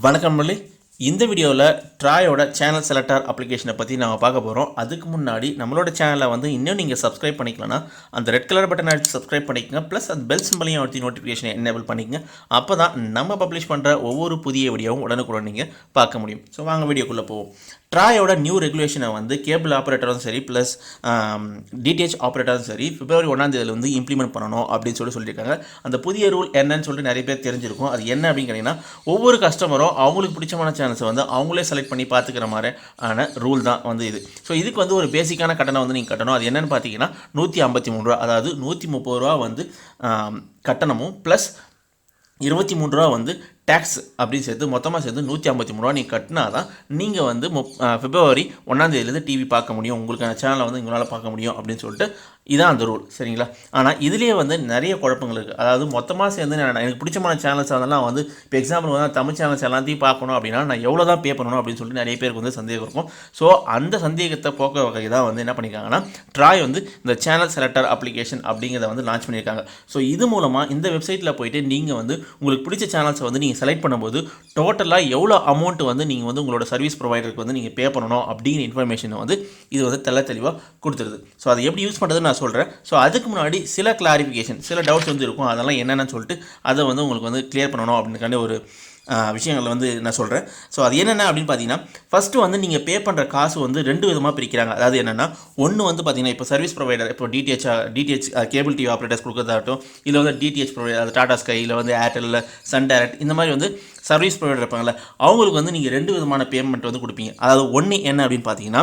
வணக்கம் மல்லி. இந்த வீடியோவில் ட்ராயோட சேனல் செலக்டர் அப்ளிகேஷனை பற்றி நம்ம பார்க்க போகிறோம். அதுக்கு முன்னாடி நம்மளோட சேனலை இன்னும் நீங்கள் சப்ஸ்கிரைப் பண்ணிக்கலன்னா அந்த ரெட் கலர் பட்டன் அடித்து சப்ஸ்கிரைப் பண்ணிக்கங்க. ப்ளஸ் அந்த பெல் சிம்பளையும் அழுத்தி நோட்டிஃபிகேஷனை எனேபிள் பண்ணிக்கங்க. அப்போ தான் நம்ம பப்ளிஷ் பண்ணுற ஒவ்வொரு புதிய வீடியோவும் உடனுக்குடன் நீங்கள் பார்க்க முடியும். ஸோ வாங்க வீடியோக்குள்ளே போவோம். ட்ராயோட நியூ ரெகுலேஷனை கேபிள் ஆப்ரேட்டரும் சரி ப்ளஸ் டிடிஹெச் ஆப்ரேட்டரும் சரி February 1 இம்ப்ளிமெண்ட் பண்ணணும் அப்படின்னு சொல்லியிருக்காங்க. அந்த புதிய ரூல் என்னன்னு சொல்லிட்டு நிறைய பேர் தெரிஞ்சிருக்கும். அது என்ன அப்படின்னு கேட்டிங்கன்னா, ஒவ்வொரு கஸ்டமரும் அவங்களுக்கு பிடிச்சமான சேனல்ஸை அவங்களே செலக்ட் பண்ணி பார்த்துக்கிற மாதிரி ஆன ரூல் தான் இது. ஸோ இதுக்கு ஒரு பேசிக்கான கட்டணம் நீங்கள் கட்டணும். அது என்னென்னு பார்த்தீங்கன்னா 153 ரூபா, அதாவது 130 ரூபா கட்டணமும் ப்ளஸ் 23 ரூபா டேக்ஸ் அப்படின்னு சேர்த்து மொத்தமாக சேர்த்து 153 ரூபா நீங்கள் கட்டினா தான் நீங்கள் February 1 டிவி பார்க்க முடியும், உங்களுக்கான சேனலை உங்களால் பார்க்க முடியும் அப்படின்னு சொல்லிட்டு இதான் அந்த ரூல். சரிங்களா? ஆனால் இதுலேயே நிறைய குழப்பங்கள் இருக்குது. அதாவது மொத்தமாக சேர்ந்து எனக்கு பிடிச்சமான சேனல்ஸ் அதெல்லாம் இப்போ எக்ஸாம்பிள் தமிழ் சேனல்ஸ் எல்லாத்தையும் பார்க்கணும் அப்படின்னா நான் எவ்வளோ தான் பே பண்ணணும் அப்படின்னு சொல்லிட்டு நிறைய பேருக்கு சந்தேகம் இருக்கும். ஸோ அந்த சந்தேகத்தை போக்க வகை தான் என்ன பண்ணியிருக்காங்கன்னா ட்ராய் இந்த சேனல் செலக்டர் அப்ளிகேஷன் அப்படிங்கிறத லான்ச் பண்ணியிருக்காங்க. ஸோ இது மூலமாக இந்த வெப்சைட்டில் போய்ட்டு நீங்கள் உங்களுக்கு பிடிச்ச சேனல்ஸை நீங்கள் செலக்ட் பண்ணும்போது டோட்டலாக எவ்வளோ அமௌண்ட் நீங்கள் உங்களோட சர்வீஸ் ப்ரொவைடருக்கு நீங்கள் பே பண்ணணும் அப்படிங்கிற இன்ஃபர்மேஷனை இது தெளிவாக கொடுத்துருது. ஸோ அதை எப்படி யூஸ் பண்ணுறதுன்னு நான் சொல்கிறேன். ஸோ அதுக்கு முன்னாடி சில கிளாரிஃபிகேஷன், சில டவுட்ஸ் இருக்கும். அதெல்லாம் என்னென்னு சொல்லிட்டு அதை உங்களுக்கு கிளியர் பண்ணணும் அப்படின்னுக்காண்டி ஒரு விஷயங்களை நான் சொல்கிறேன். ஸோ அது என்னென்ன அப்படின்னு பார்த்தீங்கன்னா, ஃபஸ்ட்டு நீங்கள் பே பண்ணுற காசு ரெண்டு விதமாக பிரிக்கிறாங்க. அதாவது என்னென்னா, ஒன்று பார்த்தீங்கன்னா இப்போ சர்வீஸ் ப்ரொவைடர், இப்போ டிடிஹெச் கேபிள் டிவி ஆப்ரேட்டர்ஸ் கொடுக்குறதாகட்டும், இல்லை டிடிஹெச் ப்ரொவைடர், அது டாடா ஸ்கை, இல்லை ஏர்டெல், சன் டைரக்ட், இந்த மாதிரி சர்வீஸ் ப்ரொவைடர் இருப்பாங்கள்ல, அவங்களுக்கு நீங்கள் ரெண்டு விதமான பேமெண்ட் கொடுப்பீங்க. அதாவது ஒன்று என்ன அப்படின்னு பார்த்தீங்கன்னா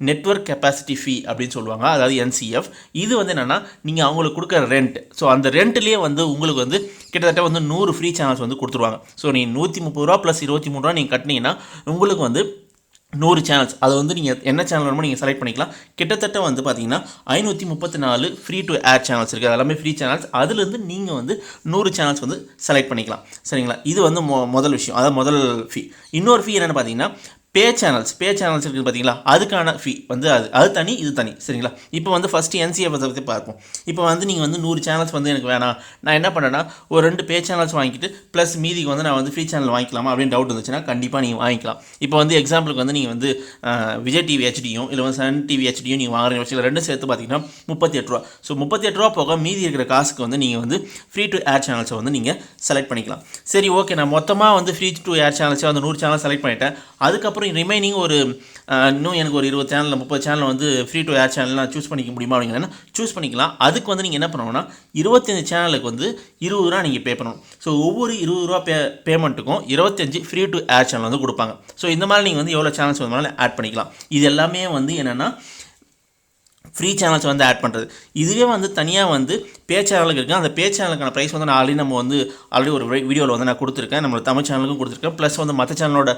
நெட்வொர்க் கெப்பாசிட்டி ஃபீ அப்படின்னு சொல்லுவாங்க, அதாவது NCF. இது என்னென்னா நீங்கள் அவங்களுக்கு கொடுக்குற ரெண்ட். ஸோ அந்த ரெண்ட்லேயே உங்களுக்கு கிட்டத்தட்ட 100 ஃப்ரீ சேனல்ஸ் கொடுத்துருவாங்க. ஸோ நீங்கள் 130 ரூபா ப்ளஸ் 23 ரூபா நீங்கள் கட்டினீங்கன்னா உங்களுக்கு 100 சேனல்ஸ். அது நீங்கள் என்ன சேனல் வேணுமோ நீங்கள் செலக்ட் பண்ணிக்கலாம். கிட்டத்தட்ட பார்த்தீங்கன்னா 534 ஃப்ரீ டு ஏர் சேனல்ஸ் இருக்குது. எல்லாமே ஃப்ரீ சேனல்ஸ். அதுலேருந்து நீங்கள் 100 சேனல்ஸ் செலக்ட் பண்ணிக்கலாம். சரிங்களா? இது முதல் விஷயம், அதாவது முதல் ஃபீ. இன்னொரு ஃபீ என்னென்னு பார்த்தீங்கன்னா பே சேனல்ஸ் இருக்குது பார்த்தீங்களா, அதுக்கான ஃபீ அது தனி, இது தனி. சரிங்களா? இப்போ ஃபஸ்ட்டு NCF பற்றி பார்ப்போம். இப்போ நீங்கள் 100 சேனல்ஸ் எனக்கு வேணாம், நான் என்ன பண்ணேன்னா ஒரு 2 பே சேனல்ஸ் வாங்கிட்டு ப்ளஸ் மீதிக்கு நான் ஃப்ரீ சேனல் வாங்கிக்கலாமா அப்படின்னு டவுட் இருந்துச்சுன்னா கண்டிப்பாக நீங்கள் வாங்கிக்கலாம். இப்போ எக்ஸாம்பிளுக்கு நீங்கள் விஜய் டிவி HDயும் இல்லை சன் டிவி HDயும் நீங்கள் வாங்குற விஷயம் ரெண்டும் சேர்த்து பார்த்தீங்கன்னா 38 ரூபா. ஸோ 38 ரூபா போக மீதி இருக்கிற காசுக்கு நீங்கள் ஃப்ரீ டு ஏர் சேனல்ஸை நீங்கள் செலக்ட் பண்ணிக்கலாம். சரி, ஓகே, நான் மொத்தமாக ஃப்ரீ டு ஏர் சேனல்ஸை 100 சேனல் செலக்ட் பண்ணிட்டேன். அதுக்கப்புறம் ரிமைனிங் இன்னும் எனக்கு ஒரு 20 channel 30 channel free to air சேனல்லாம் சூஸ் பண்ணிக்க முடியுமா அப்படிங்கன்னா சூஸ் பண்ணிக்கலாம். அதுக்கு நீங்கள் என்ன பண்ணணும்னா 25 சேனலுக்கு 20 ரூபா நீங்கள் பே பண்ணணும். ஸோ ஒவ்வொரு 20 ரூபா பேமெண்ட்டுக்கும் 25 ஃப்ரீ டு ஏர் சேனல் கொடுப்பாங்க. ஸோ இந்த மாதிரி நீங்கள் எவ்வளோ சேனல்ஸ் வேணுமானாலும் ஆட் பண்ணிக்கலாம். இது எல்லாமே என்னென்னா ஃப்ரீ சேனல்ஸ் ஆட் பண்ணுறது. இதுவே தனியாக பே சேனலுக்கு இருக்குது. அந்த பே சேனலுக்கான ப்ரைஸ் நான் ஆல்ரெடி ஆல்ரெடி ஒரு வீடியோவில் நான் கொடுத்துருக்கேன். நம்மளோட தமிழ் சேனலுக்கும் கொடுத்துருக்கேன். ப்ளஸ் மற்ற சேனலோட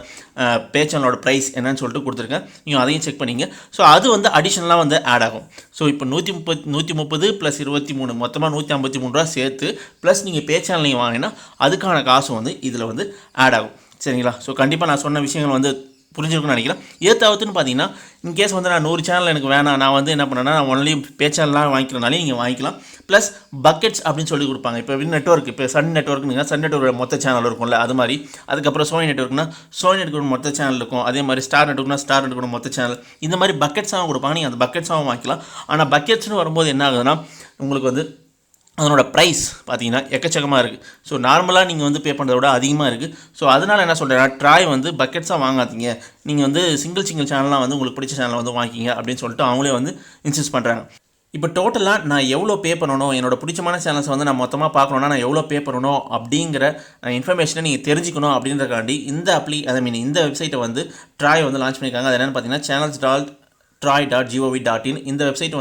பே சேனலோட ப்ரைஸ் என்னன்னு சொல்லிட்டு கொடுத்துருக்கேன். நீங்கள் அதையும் செக் பண்ணிங்க. ஸோ அது அடிஷ்னலாக ஆட் ஆகும். ஸோ இப்போ 130 ப்ளஸ் 23 மொத்தமாக 153 ரூபா சேர்த்து ப்ளஸ் நீங்கள் பே சேனல் நீங்கள் வாங்கினா அதுக்கான காசு இதில் ஆட் ஆகும். சரிங்களா? ஸோ கண்டிப்பாக நான் சொன்ன விஷயங்கள் புரிஞ்சிருக்குன்னு நினைக்கிறேன். ஏத்தாவதுன்னு பார்த்தீங்கன்னா இன்கேஸ் நான் 100 சேனல் எனக்கு வேணாம், நான் என்ன பண்ணேன்னா நான் ஒன்லி பே சேனல்லாம் வாங்கிக்கிறனாலே நீங்கள் வாங்கிக்கலாம். ப்ளஸ் பக்கெட்ஸ் அப்படின்னு சொல்லி கொடுப்பாங்க. இப்போ நெட்வொர்க், இப்போ சன் நெட்வொர்க்குங்க, சன் நெட்வொர்க் மொத்த சேனல் இருக்கும்ல, அது மாதிரி. அதுக்கப்புறம் சோனி நெட்வொர்க்னா சோனி நெட்வொர்க் மொத்த சேனல் இருக்கும். அதே மாதிரி ஸ்டார் நெட்வொர்க்னா ஸ்டார் நெட்வொர்க் மொத்த சேனல். இந்த மாதிரி பக்கெட்ஸாகவும் கொடுப்பாங்க. நீங்கள் அந்த பக்கெட்ஸாகவும் வாங்கிக்கலாம். ஆனால் பக்கெட்ஸ்னு வரும்போது என்ன ஆகுதுன்னா உங்களுக்கு அதனோட ப்ரைஸ் பார்த்தீங்கன்னா எக்கச்சக்கமாக இருக்குது. ஸோ நார்மலாக நீங்கள் பே பண்ணுறத விட அதிகமாக இருக்குது. ஸோ அதனால் என்ன சொல்கிறேன்னா ட்ராய் பக்கெட்ஸாக வாங்காதீங்க, நீங்கள் சிங்கிள் சேனல்லாம் உங்களுக்கு பிடிச்ச சேனலை வாங்கிக்கிங்க அப்படின்னு சொல்லிட்டு அவங்களே இன்சிஸ்ட் பண்ணுறாங்க. இப்போ டோட்டலாக நான் எவ்வளோ பே பண்ணணும், என்னோட பிடிச்சமான சேனல்ஸ் நான் மொத்தமாக பார்க்கணுன்னா நான் எவ்வளோ பே பண்ணணும் அப்படிங்கிற இன்ஃபர்மேஷனை நீங்கள் தெரிஞ்சுக்கணும் அப்படின்றக்காண்டி இந்த வெப்சைட்டை ட்ராய் லான்ச் பண்ணியிருக்காங்க. அது என்னென்னு பார்த்தீங்கன்னா channels.try.gov.in. இந்த வெப்சைட்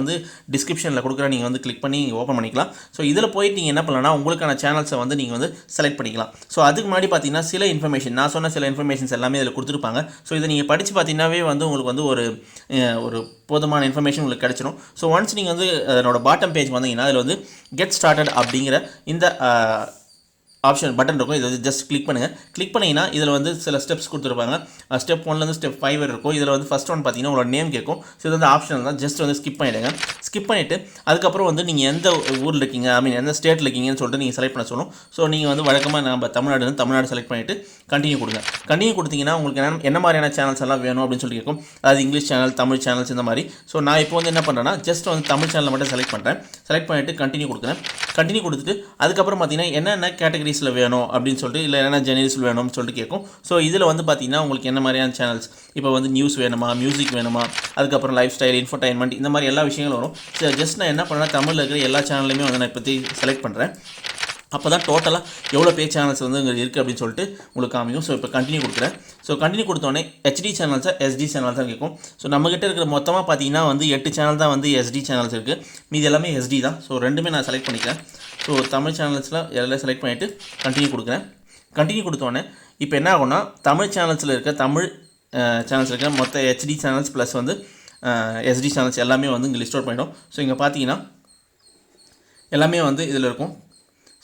டிஸ்கிரிப்ஷனில் கொடுக்குற நீங்கள் கிளிக் பண்ணி ஓப்பன் பண்ணிக்கலாம். ஸோ இதில் போயிட்டு நீங்கள் என்ன பண்ணலாம்னா உங்களுக்கான சேனல்ஸை நீங்கள் செலக்ட் பண்ணிக்கலாம். ஸோ அதுக்கு முன்னாடி பார்த்தீங்கன்னா சில இன்ஃபர்மேஷன், நான் சொன்ன சில இன்ஃபர்மேஷன்ஸ் எல்லாமே இதில் கொடுத்துருப்பாங்க. ஸோ இதை நீங்கள் படித்து பார்த்தீங்கன்னாவே உங்களுக்கு ஒரு போதுமான இன்ஃபர்மேஷன் உங்களுக்கு கிடச்சிடும். ஸோ ஒன்ஸ் நீங்கள் அதனோட பாட்டம் பேஜ் வந்தீங்கன்னா அதில் கெட் ஸ்டார்டட் அப்படிங்கிற இந்த ஆப்ஷன் பட்டன் இருக்கும். இதை ஜஸ்ட் கிளிக் பண்ணுங்கள். கிளிக் பண்ணிங்கன்னா இதில் வந்து சில ஸ்டெப்ஸ் கொடுத்துருப்பாங்க. ஸ்டெப் 1லேருந்து ஸ்டெப் 5 வரை இருக்கும். இதில் வந்து ஃபஸ்ட் ஒன் பார்த்தீங்கன்னா உங்களோட நேம் கேட்கும். ஸோ இது வந்து ஆப்ஷனல் தான். ஜஸ்ட் வந்து ஸ்கிப் பண்ணிவிடுங்க. ஸ்கிப் பண்ணிவிட்டு அதுக்கப்புறம் வந்து நீங்கள் எந்த ஊரில் இருக்கீங்க, ஐ மீன் எந்த ஸ்டேட்டில் இருக்கீங்கன்னு சொல்லிட்டு நீங்கள் செலக்ட் பண்ண சொல்லும். ஸோ நீங்கள் வந்து வழக்கமாக நம்ம தமிழ்நாடு செலக்ட் பண்ணிவிட்டு கண்டினியூ கொடுங்க. கண்டினியூ கொடுத்தீங்கன்னா உங்களுக்கு என்ன மாதிரியான சேனல்ஸ் எல்லாம் வேணும் அப்படின்னு சொல்லி கேட்கும். அதாவது இங்கிலீஷ் சேனல், தமிழ் சேனல்ஸ் இந்த மாதிரி. ஸோ நான் இப்போ வந்து என்ன பண்ணுறேன்னா ஜஸ்ட் வந்து தமிழ் சேனலை மட்டும் செலக்ட் பண்ணுறேன். செலக்ட் பண்ணிவிட்டு கண்டினியூ கொடுக்குறேன். கண்டினியூ கொடுத்துட்டு அதுக்கப்புறம் பார்த்தீங்கன்னா என்னென்ன கேட்டகரிஸில் வேணும் அப்படின்னு சொல்லிட்டு, இல்லை என்னென்ன ஜெனரிஸில் வேணும்னு சொல்லிட்டு கேட்கும். ஸோ இதில் வந்து பார்த்தீங்கன்னா உங்களுக்கு என்ன மாதிரியான சேனல்ஸ், இப்போ வந்து நியூஸ் வேணுமா, மியூசிக் வேணுமா, அதுக்கப்புறம் லைஃப் ஸ்டைல், இன்ஃபர்டைன்மெண்ட், இந்த மாதிரி எல்லா விஷயங்களும் வரும். ஸோ ஜஸ்ட் நான் என்ன பண்ணுறேன், தமிழில் இருக்கிற எல்லா சேனல்லையுமே வந்து நான் இப்போதைக்கு செலக்ட் பண்ணுறேன். அப்போ தான் டோட்டலாக எவ்வளோ சேனல்ஸ் வந்து இங்கே இருக்குது அப்படின்னு சொல்லிட்டு உங்களுக்கு காமிக்கும். ஸோ இப்போ கண்டினியூ கொடுக்குறேன். ஸோ கண்டினியூ கொடுத்தோடனே ஹெச்டி சேனல்ஸாக எஸ்டி சேனல்ஸ் தான் கேட்கும். ஸோ நம்மகிட்ட இருக்கிற மொத்தமாக பார்த்தீங்கன்னா வந்து 8 சேனல் தான் வந்து எஸ்டி சேனல்ஸ் இருக்குது. மீது எல்லாமே எஸ்டி தான். ஸோ ரெண்டுமே நான் செலக்ட் பண்ணிக்கிறேன். ஸோ தமிழ் சேனல்ஸில் எல்லாம் செலக்ட் பண்ணிவிட்டு கண்டினியூ கொடுக்குறேன். கண்டினியூ கொடுத்தோடனே இப்போ என்ன ஆகும்னா தமிழ் சேனல்ஸில் இருக்க சேனல்ஸ் இருக்கிற மொத்த ஹெச்டி சேனல்ஸ் ப்ளஸ் வந்து எஸ்டி சேனல்ஸ் எல்லாமே வந்து இங்கே லிஸ்ட் அவுட் பண்ணிடும். ஸோ இங்கே பார்த்தீங்கன்னா எல்லாமே வந்து இதில் இருக்கும்.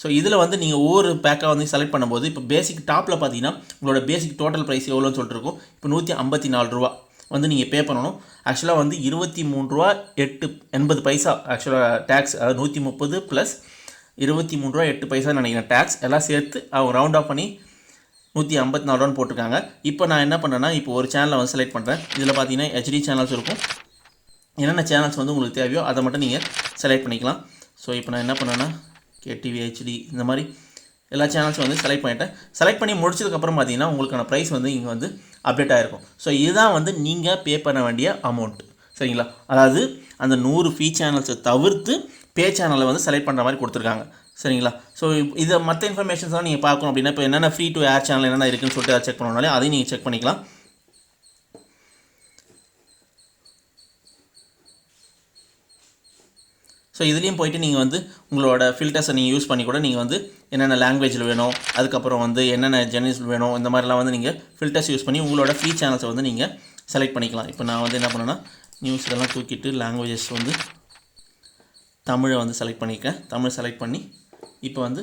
ஸோ இதில் வந்து நீங்கள் ஒவ்வொரு பேக்காக வந்து செலக்ட் பண்ணும்போது இப்போ பேசிக் டாப்பில் பார்த்தீங்கன்னா உங்களோட பேசிக் டோட்டல் ப்ரைஸ் எவ்வளோன்னு சொல்லிட்டு இருக்கும். இப்போ 154 ரூபா வந்து நீங்கள் பே பண்ணணும். ஆக்சுவலாக வந்து 23 ரூபா 80 பைசா ஆக்சுவலாக டேக்ஸ், அதாவது 130 ப்ளஸ் 23 ரூபா 8 பைசான்னு நினைக்கிறேன் டேக்ஸ் எல்லாம் சேர்த்து அவங்க ரவுண்ட் ஆஃப் பண்ணி 154 ரூபான்னு போட்டிருக்காங்க. இப்போ நான் என்ன பண்ணுறேன்னா இப்போ ஒரு சேனலை வந்து செலக்ட் பண்ணுறேன். இதில் பார்த்தீங்கன்னா ஹெச்டி சேனல்ஸ் இருக்கும். என்னென்ன சேனல்ஸ் வந்து உங்களுக்கு தேவையோ அதை மட்டும் நீங்கள் செலக்ட் பண்ணிக்கலாம். ஸோ இப்போ நான் என்ன பண்ணேன்னா கேடிவி, ஹெச்டி இந்த மாதிரி எல்லா சேனல்ஸும் வந்து செலக்ட் பண்ணிட்டேன். செலக்ட் பண்ணி முடிச்சதுக்கப்புறம் பார்த்தீங்கன்னா உங்களுக்கான ப்ரைஸ் வந்து இங்கே வந்து அப்டேட் ஆகிருக்கும். ஸோ இதுதான் வந்து நீங்கள் பே பண்ண வேண்டிய அமௌண்ட். சரிங்களா? அதாவது அந்த 100 ஃப்ரீ சேனல்ஸை தவிர்த்து பே சேனலை வந்து செலக்ட் பண்ணுற மாதிரி கொடுத்துருக்காங்க. சரிங்களா? ஸோ இதை மற்ற இன்ஃபர்மேஷன்ஸ்லாம் நீங்கள் பார்க்கணும் அப்படின்னா இப்போ என்னென்ன ஃப்ரீ டு ஏர் சேனல் என்னென்ன இருக்குன்னு சொல்லிட்டு அதை செக் பண்ணணும்னாலே அதையும் நீங்கள் செக் பண்ணிக்கலாம். ஸோ இதுலேயும் போய்ட்டு நீங்கள் வந்து உங்களோட ஃபில்டர்ஸை நீங்கள் யூஸ் பண்ணி கூட நீங்கள் வந்து என்னென்ன லாங்குவேஜில் வேணும், அதுக்கப்புறம் வந்து என்னென்ன ஜெனரல்ஸ் வேணும், இந்த மாதிரிலாம் வந்து நீங்கள் ஃபில்டர்ஸ் யூஸ் பண்ணி உங்களோட ஃப்ரீ சேனல்ஸை வந்து நீங்கள் செலக்ட் பண்ணிக்கலாம். இப்போ நான் வந்து என்ன பண்ணேன்னா நியூஸ் இதெல்லாம் தூக்கிட்டு லாங்குவேஜஸ் வந்து தமிழை வந்து செலக்ட் பண்ணியிருக்கேன். தமிழ் செலக்ட் பண்ணி இப்போ வந்து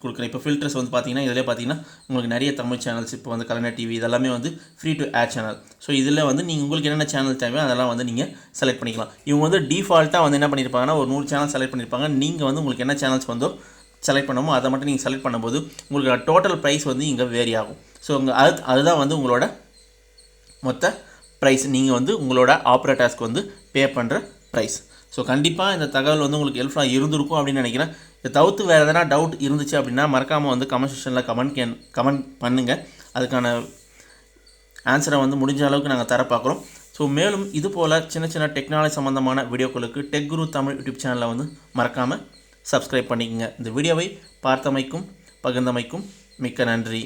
கொடுக்குறேன். இப்போ ஃபில்டர்ஸ் வந்து பார்த்தீங்கன்னா இதிலே பார்த்தீங்கன்னா உங்களுக்கு நிறைய தமிழ் சேனல்ஸ், இப்போ வந்து கலைஞர் டிவி இதெல்லாமே வந்து free to air channel. So இதில் வந்து நீங்கள் உங்களுக்கு என்னென்ன சேனல் தேவையோ அதெல்லாம் வந்து நீங்கள் செலக்ட் பண்ணிக்கலாம். இவங்க வந்து டிஃபால்ட்டாக வந்து என்ன பண்ணியிருப்பாங்கன்னா ஒரு 100 சேனல் செலக்ட் பண்ணியிருப்பாங்க. நீங்கள் வந்து உங்களுக்கு என்ன சேனல்ஸ் வந்தோ செலக்ட் பண்ணமோ அதை மட்டும் நீங்கள் செலக்ட் பண்ணும்போது உங்களுக்கு டோட்டல் ப்ரைஸ் வந்து இங்கே வேரி ஆகும். ஸோ அதுதான் வந்து உங்களோட மொத்த ப்ரைஸ், நீங்கள் வந்து உங்களோட ஆப்ரேட்டர்ஸ்க்கு வந்து பே பண்ணுற ப்ரைஸ். ஸோ கண்டிப்பாக இந்த தகவல் வந்து உங்களுக்கு ஹெல்ப்ஃபுல்லாக இருந்திருக்கும் அப்படின்னு நினைக்கிறேன். இதை தவிர்த்து வேறு எதனா டவுட் இருந்துச்சு அப்படின்னா மறக்காமல் வந்து கமெண்ட் செக்ஷனில் கமெண்ட் பண்ணுங்கள். அதுக்கான ஆன்சரை வந்து முடிஞ்ச அளவுக்கு நாங்கள் தர பார்க்குறோம். ஸோ மேலும் இது போல் சின்ன சின்ன டெக்னாலஜி சம்மந்தமான வீடியோக்களுக்கு டெக் குரு தமிழ் யூடியூப் சேனலை வந்து மறக்காமல் சப்ஸ்கிரைப் பண்ணிக்கோங்க. இந்த வீடியோவை பார்த்தமைக்கும் பகிர்ந்தமைக்கும் மிக்க நன்றி.